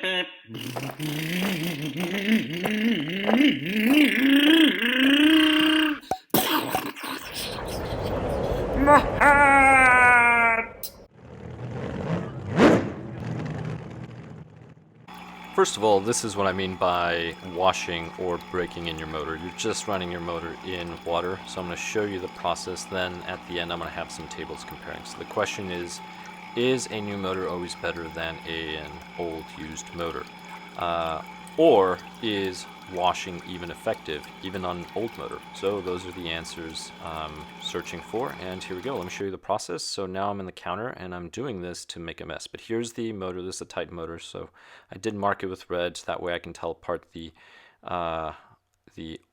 First of all, this is what I mean by washing or breaking in your motor. You're just running your motor in water. So I'm going to show you the process. Then at the end, I'm going to have some tables comparing. So the question is a new motor always better than an old used motor? Or is washing even effective, even on an old motor? So those are the answers I'm searching for, and here we go. Let me show you the process. So now I'm in the counter, and I'm doing this to make a mess. But here's the motor. This is a Titan motor, so I did mark it with red. That way I can tell apart the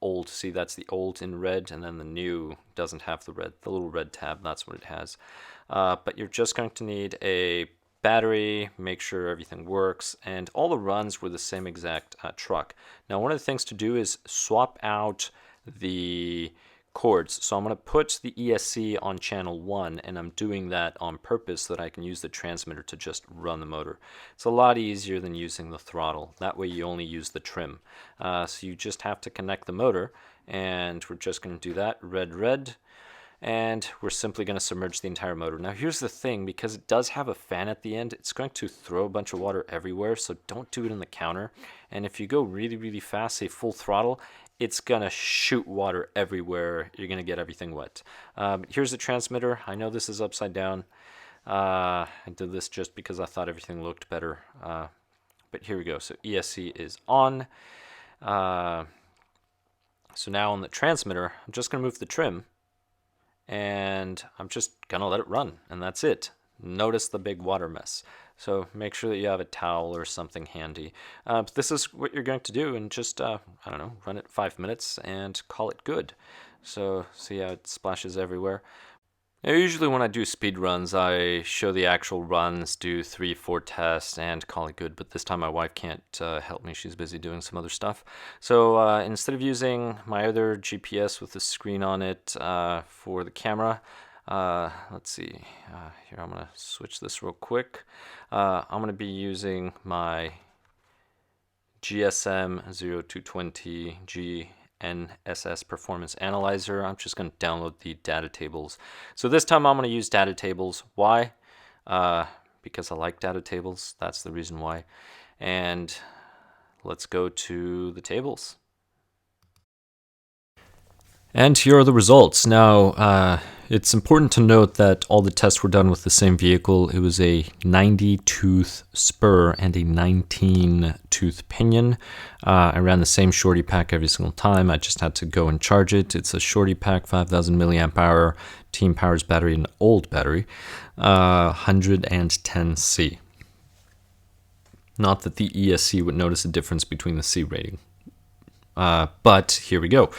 old. See, that's the old in red, and then the new doesn't have the red, the little red tab. That's what it has. But you're just going to need a battery, make sure everything works, and all the runs were the same exact truck. Now, one of the things to do is swap out the cords. So I'm going to put the ESC on channel 1, and I'm doing that on purpose so that I can use the transmitter to just run the motor. It's a lot easier than using the throttle. That way you only use the trim. So you just have to connect the motor, and we're just going to do that, red, red. And we're simply going to submerge the entire motor. Now here's the thing, because it does have a fan at the end, it's going to throw a bunch of water everywhere, so don't do it in the counter. And if you go really, really fast, say full throttle, it's going to shoot water everywhere. You're going to get everything wet. Here's the transmitter. I know this is upside down. I did this just because I thought everything looked better. But here we go. So ESC is on. So now on the transmitter, I'm just going to move the trim, and I'm just gonna let it run, and that's it. Notice the big water mess. So make sure that you have a towel or something handy. But this is what you're going to do, and just, I don't know, run it 5 minutes and call it good. So see how it splashes everywhere? Now, usually when I do speed runs, I show the actual runs, do 3-4 tests, and call it good. But this time my wife can't help me. She's busy doing some other stuff. So instead of using my other GPS with the screen on it for the camera, let's see. Here, I'm going to switch this real quick. I'm going to be using my GSM 0220G NSS Performance Analyzer. I'm just going to download the data tables. So this time I'm going to use data tables. Why? Because I like data tables. That's the reason why. And let's go to the tables. And here are the results. Now, it's important to note that all the tests were done with the same vehicle. It was a 90-tooth spur and a 19-tooth pinion. I ran the same shorty pack every single time. I just had to go and charge it. It's a shorty pack, 5,000 milliamp hour, Team Powers battery, an old battery, 110C. Not that the ESC would notice a difference between the C rating. But here we go.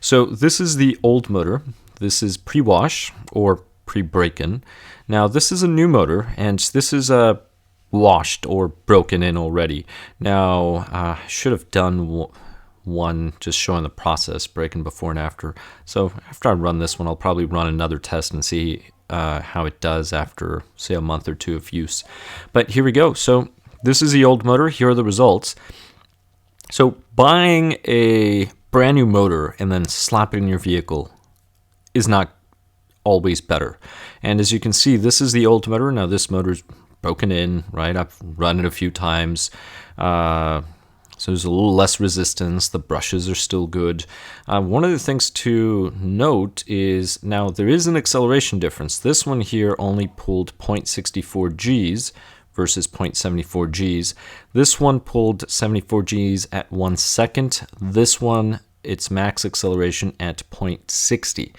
So this is the old motor. This is pre-wash or pre-break-in. Now this is a new motor, and this is washed or broken in already. Now I should have done one just showing the process, break-in before and after. So after I run this one, I'll probably run another test and see how it does after, say, a month or two of use. But here we go. So this is the old motor. Here are the results. So buying a brand new motor and then slapping it in your vehicle is not always better. And as you can see, this is the old motor. Now this motor's broken in, right? I've run it a few times. So there's a little less resistance. The brushes are still good. One of the things to note is now there is an acceleration difference. This one here only pulled 0.64 Gs versus 0.74 Gs. This one pulled 74 Gs at 1 second. This one, its max acceleration at 0.60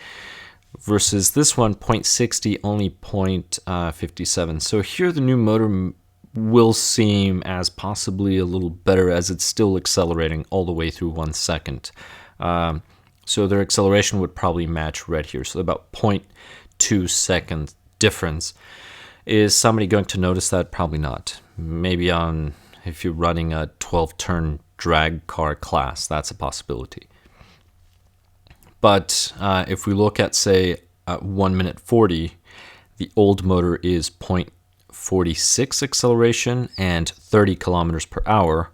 versus this one 0.60, only 0.57. So here the new motor will seem as possibly a little better, as it's still accelerating all the way through 1 second. So their acceleration would probably match red here. So about 0.2 second difference. Is somebody going to notice that? Probably not. Maybe if you're running a 12-turn drag car class, that's a possibility. But if we look at, say, 1 minute 40, the old motor is 0.5 0.46 acceleration and 30 kilometers per hour.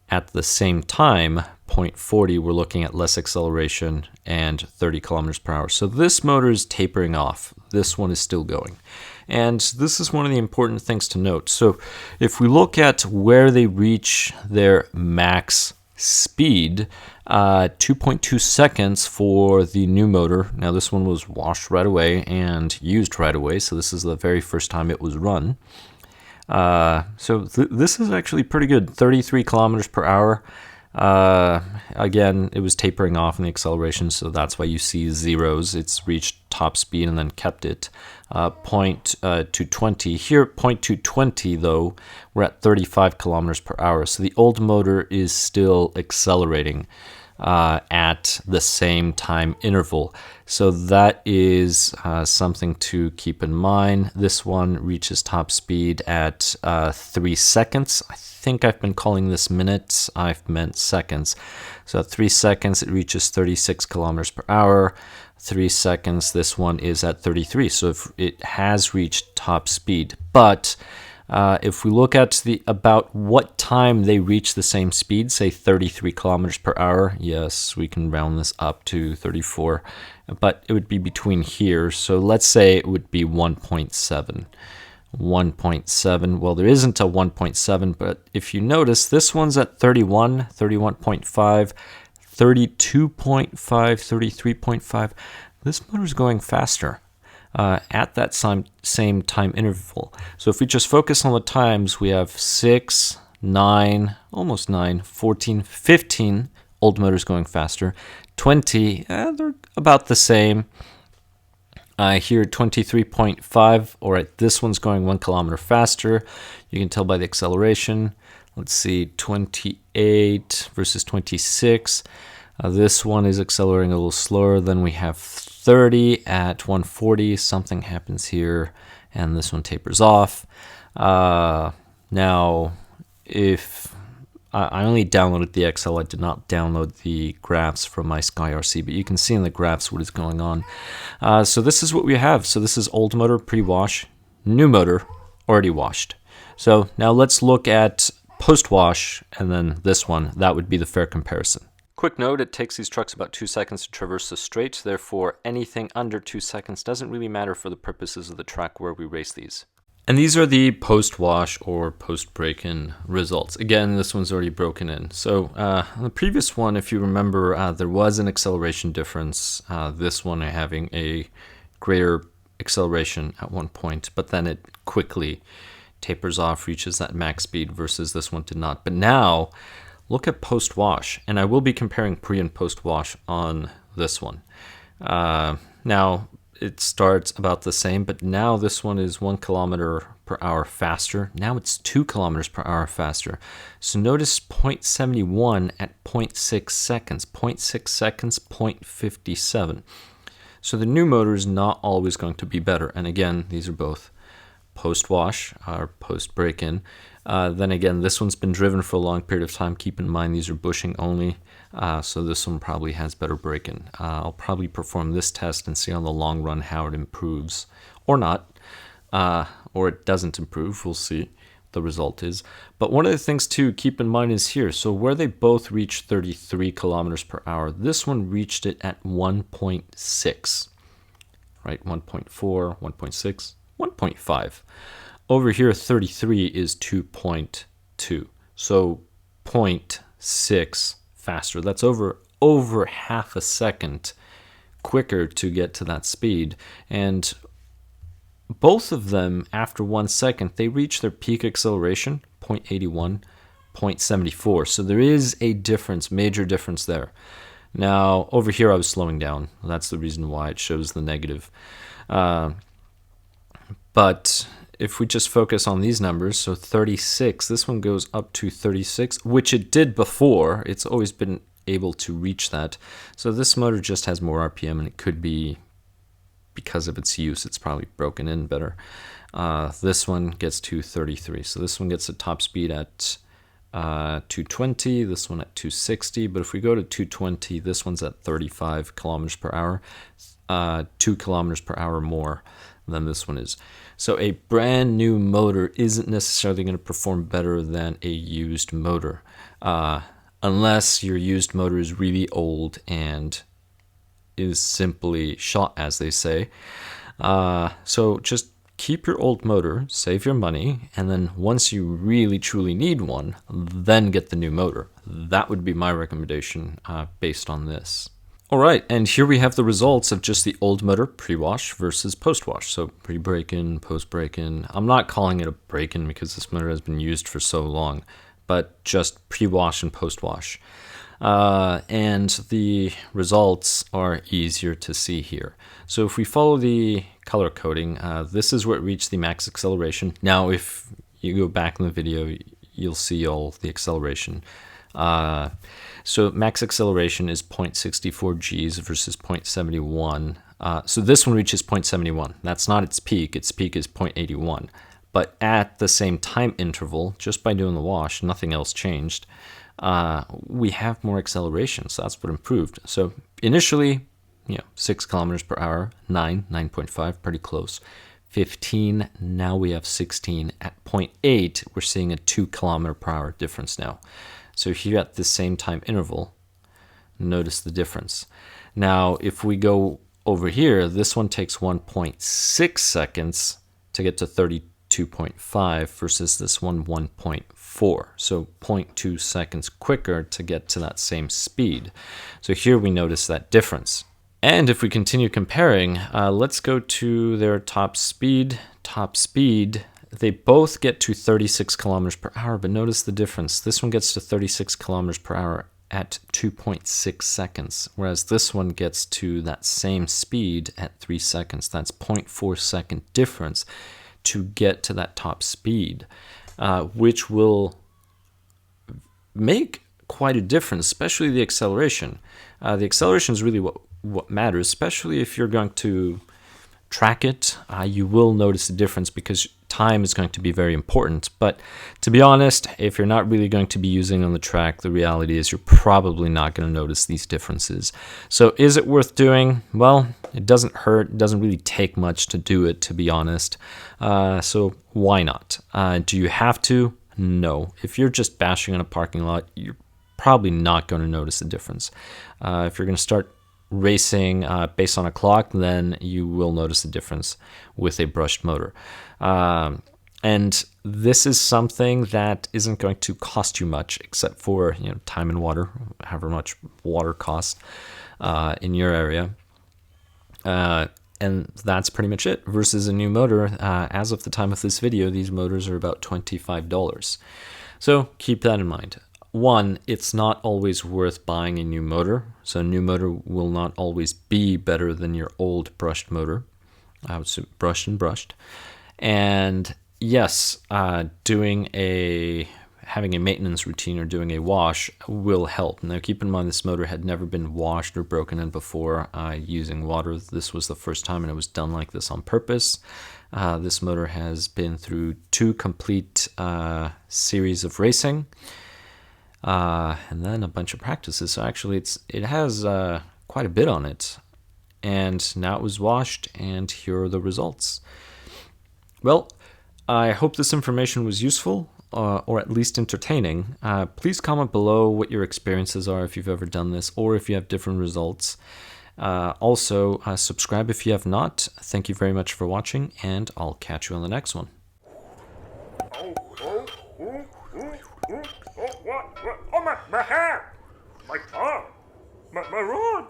At the same time, 0.40, we're looking at less acceleration and 30 kilometers per hour. So this motor is tapering off. This one is still going. And this is one of the important things to note. So if we look at where they reach their max speed, 2.2 seconds for the new motor. Now this one was washed right away and used right away, so this is the very first time it was run. This is actually pretty good, 33 kilometers per hour. Again, it was tapering off in the acceleration, so that's why you see zeros. It's reached top speed and then kept it. 0.220. Here at 0.220 though, we're at 35 kilometers per hour. So the old motor is still accelerating at the same time interval. So that is something to keep in mind. This one reaches top speed at 3 seconds. I think I've been calling this minutes. I've meant seconds. So at 3 seconds, it reaches 36 kilometers per hour. 3 seconds, this one is at 33. So if it has reached top speed. But if we look at about what time they reach the same speed, say 33 kilometers per hour, yes, we can round this up to 34, but it would be between here. So let's say it would be 1.7. 1.7, well, there isn't a 1.7, but if you notice, this one's at 31, 31.5, 32.5, 33.5. This motor's going faster. At that same time interval. So if we just focus on the times, we have 6, 9, almost 9, 14, 15 old motors going faster. 20, they're about the same. Here 23.5, all right, this one's going 1 kilometer faster. You can tell by the acceleration. Let's see, 28 versus 26. This one is accelerating a little slower. Then we have 30 at 140. Something happens here, and this one tapers off. Now, if I only downloaded the Excel, I did not download the graphs from my SkyRC, but you can see in the graphs what is going on. So this is what we have. So this is old motor pre-wash, new motor already washed. So now let's look at post-wash, and then this one. That would be the fair comparison. Quick note, it takes these trucks about 2 seconds to traverse the straight, therefore anything under 2 seconds doesn't really matter for the purposes of the track where we race these. And these are the post-wash or post-break-in results. Again, this one's already broken in. So on the previous one, if you remember, there was an acceleration difference. This one having a greater acceleration at one point, but then it quickly tapers off, reaches that max speed, versus this one did not. But now, look at post-wash, and I will be comparing pre and post-wash on this one. Now, it starts about the same, but now this one is 1 kilometer per hour faster. Now it's 2 kilometers per hour faster. So notice 0.71 at 0.6 seconds. 0.6 seconds, 0.57. So the new motor is not always going to be better. And again, these are both post-wash or post-break-in. Then again, this one's been driven for a long period of time. Keep in mind these are bushing only, so this one probably has better break-in. I'll probably perform this test and see on the long run how it improves, or not, or it doesn't improve. We'll see what the result is. But one of the things to keep in mind is here. So where they both reached 33 kilometers per hour, this one reached it at 1.6, right? 1.4, 1.6, 1.5. Over here, 33 is 2.2, so 0.6 faster. That's over half a second quicker to get to that speed. And both of them, after 1 second, they reach their peak acceleration, 0.81, 0.74. So there is a difference, major difference there. Now, over here, I was slowing down. That's the reason why it shows the negative. But if we just focus on these numbers, so 36, this one goes up to 36, which it did before. It's always been able to reach that. So this motor just has more RPM, and it could be because of its use. It's probably broken in better. This one gets to 33. So this one gets a top speed at 220, this one at 260. But if we go to 220, this one's at 35 kilometers per hour, 2 kilometers per hour more than this one is. So a brand new motor isn't necessarily going to perform better than a used motor, unless your used motor is really old and is simply shot, as they say. So just keep your old motor, save your money, and then once you really truly need one, then get the new motor. That would be my recommendation based on this. Alright, and here we have the results of just the old motor pre-wash versus post-wash. So pre-break-in, post-break-in. I'm not calling it a break-in because this motor has been used for so long, but just pre-wash and post-wash. And the results are easier to see here. So if we follow the color coding, this is where it reached the max acceleration. Now if you go back in the video, you'll see all the acceleration. So max acceleration is 0.64 Gs versus 0.71. So this one reaches 0.71. That's not its peak. Its peak is 0.81. But at the same time interval, just by doing the wash, nothing else changed. We have more acceleration, so that's what improved. So initially, 6 kilometers per hour, 9.5, pretty close. 15, now we have 16. At 0.8, we're seeing a 2 kilometer per hour difference now. So here at the same time interval, notice the difference. Now, if we go over here, this one takes 1.6 seconds to get to 32.5 versus this one 1.4. So 0.2 seconds quicker to get to that same speed. So here we notice that difference. And if we continue comparing, let's go to their top speed. Top speed, they both get to 36 kilometers per hour, but notice the difference. This one gets to 36 kilometers per hour at 2.6 seconds, whereas this one gets to that same speed at 3 seconds. That's 0.4 second difference to get to that top speed, which will make quite a difference, especially the acceleration. The acceleration is really what matters, especially if you're going to track it. You will notice a difference because time is going to be very important. But to be honest, if you're not really going to be using on the track, the reality is you're probably not going to notice these differences. So is it worth doing? Well, it doesn't hurt. It doesn't really take much to do it, to be honest. So why not? Do you have to? No. If you're just bashing in a parking lot, you're probably not going to notice a difference. If you're going to start racing based on a clock, then you will notice a difference with a brushed motor. And this is something that isn't going to cost you much, except for time and water, however much water costs in your area. And that's pretty much it. Versus a new motor, as of the time of this video, these motors are about $25. So keep that in mind. One, it's not always worth buying a new motor. So a new motor will not always be better than your old brushed motor. I would say brushed and brushed. And yes, having a maintenance routine or doing a wash will help. Now keep in mind this motor had never been washed or broken in before using water. This was the first time, and it was done like this on purpose. This motor has been through 2 complete series of racing. And then a bunch of practices. So actually it has quite a bit on it. And now it was washed, and here are the results. Well, I hope this information was useful, or at least entertaining. Please comment below what your experiences are if you've ever done this, or if you have different results. Also, subscribe if you have not. Thank you very much for watching, and I'll catch you on the next one. Oh, my hair! My arm! My rod!